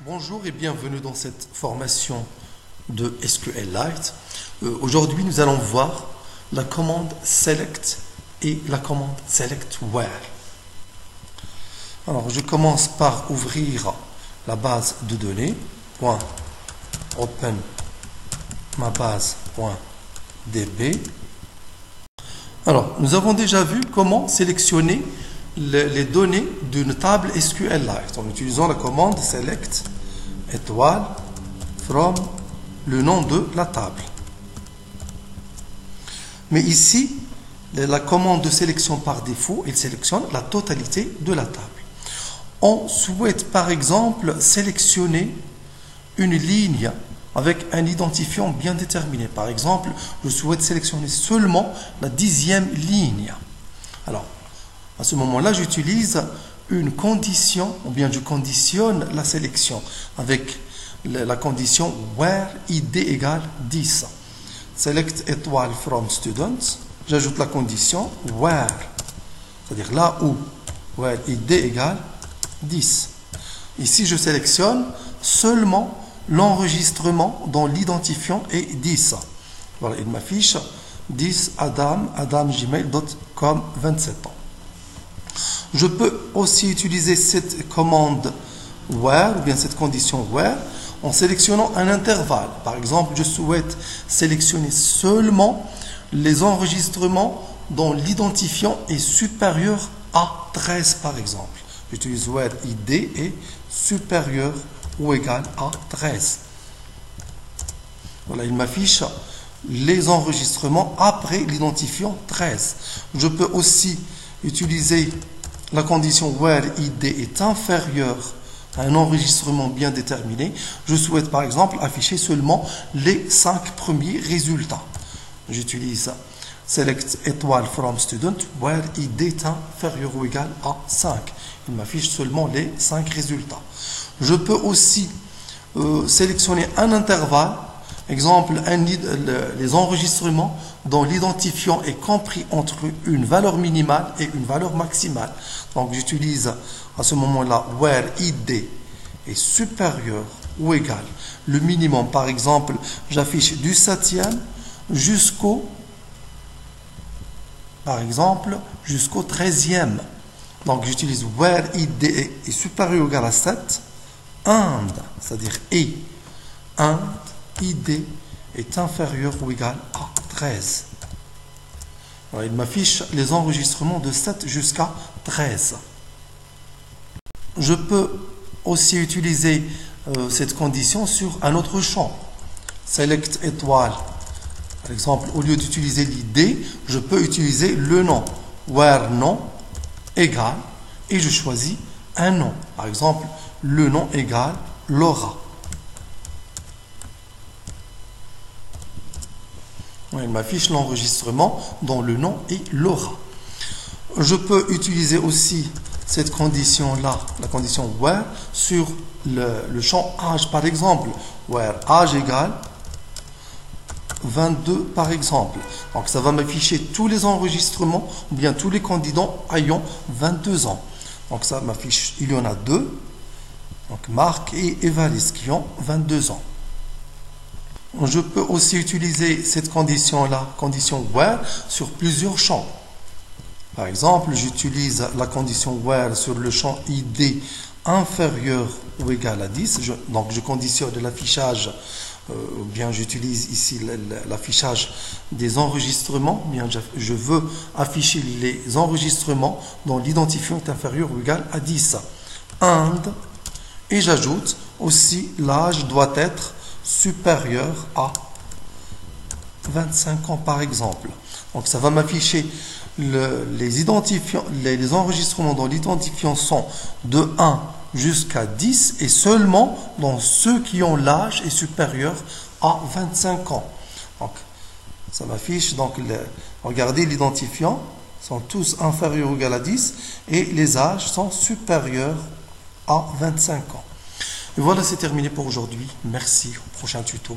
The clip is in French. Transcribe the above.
Bonjour et bienvenue dans cette formation de SQLite. Aujourd'hui, nous allons voir la commande select et la commande select where. Alors, je commence par ouvrir la base de données. Open ma base.db. Alors, nous avons déjà vu comment sélectionner les données d'une table SQLite en utilisant la commande select étoile from le nom de la table. Mais ici, la commande de sélection par défaut, elle sélectionne la totalité de la table. On souhaite par exemple sélectionner une ligne avec un identifiant bien déterminé. Par exemple, je souhaite sélectionner seulement la 10e ligne. Alors, à ce moment-là, j'utilise une condition, ou bien je conditionne la sélection avec la condition where id égale 10. Select étoile from students. J'ajoute la condition where, c'est-à-dire là où where id égale 10. Ici, je sélectionne seulement l'enregistrement dont l'identifiant est 10. Voilà, il m'affiche 10 adam@gmail.com 27 ans. Je peux aussi utiliser cette commande where, ou bien cette condition where, en sélectionnant un intervalle. Par exemple, je souhaite sélectionner seulement les enregistrements dont l'identifiant est supérieur à 13, par exemple. J'utilise where id est supérieur ou égal à 13. Voilà, il m'affiche les enregistrements après l'identifiant 13. Je peux aussi utiliser la condition where id est inférieur à un enregistrement bien déterminé. Je souhaite par exemple afficher seulement les 5 premiers résultats. J'utilise select étoile from student where id est inférieur ou égal à 5. Il m'affiche seulement les 5 résultats. Je peux aussi sélectionner un intervalle. Exemple, les enregistrements dont l'identifiant est compris entre une valeur minimale et une valeur maximale. Donc, j'utilise à ce moment-là where id est supérieur ou égal. Le minimum, par exemple, j'affiche du 7e jusqu'au 13e. Donc, j'utilise where id est supérieur ou égal à 7, and, c'est-à-dire and id est inférieur ou égal à 13. Alors, il m'affiche les enregistrements de 7 jusqu'à 13. Je peux aussi utiliser cette condition sur un autre champ. Select étoile. Par exemple, au lieu d'utiliser l'id, je peux utiliser le nom. Where nom égale, et je choisis un nom. Par exemple, le nom égale Laura. Il m'affiche l'enregistrement dont le nom est Laura. Je peux utiliser aussi cette condition-là, la condition where, sur le champ âge, par exemple. Where âge égale 22, par exemple. Donc, ça va m'afficher tous les enregistrements, ou bien tous les candidats ayant 22 ans. Donc, ça m'affiche, il y en a deux. Donc, Marc et Évariste qui ont 22 ans. Je peux aussi utiliser cette condition-là, condition where, sur plusieurs champs. Par exemple, j'utilise la condition where sur le champ id inférieur ou égal à 10. Donc, je conditionne l'affichage, ou bien j'utilise ici l'affichage des enregistrements. Bien, je veux afficher les enregistrements dont l'identifiant est inférieur ou égal à 10. And, et j'ajoute aussi l'âge doit être supérieur à 25 ans, par exemple. Donc, ça va m'afficher les identifiants, les enregistrements dont l'identifiant sont de 1 jusqu'à 10 et seulement dans ceux qui ont l'âge est supérieur à 25 ans. Donc, ça m'affiche, donc, regardez, l'identifiant sont tous inférieurs ou égal à 10 et les âges sont supérieurs à 25 ans. Et voilà, c'est terminé pour aujourd'hui. Merci. Au prochain tuto.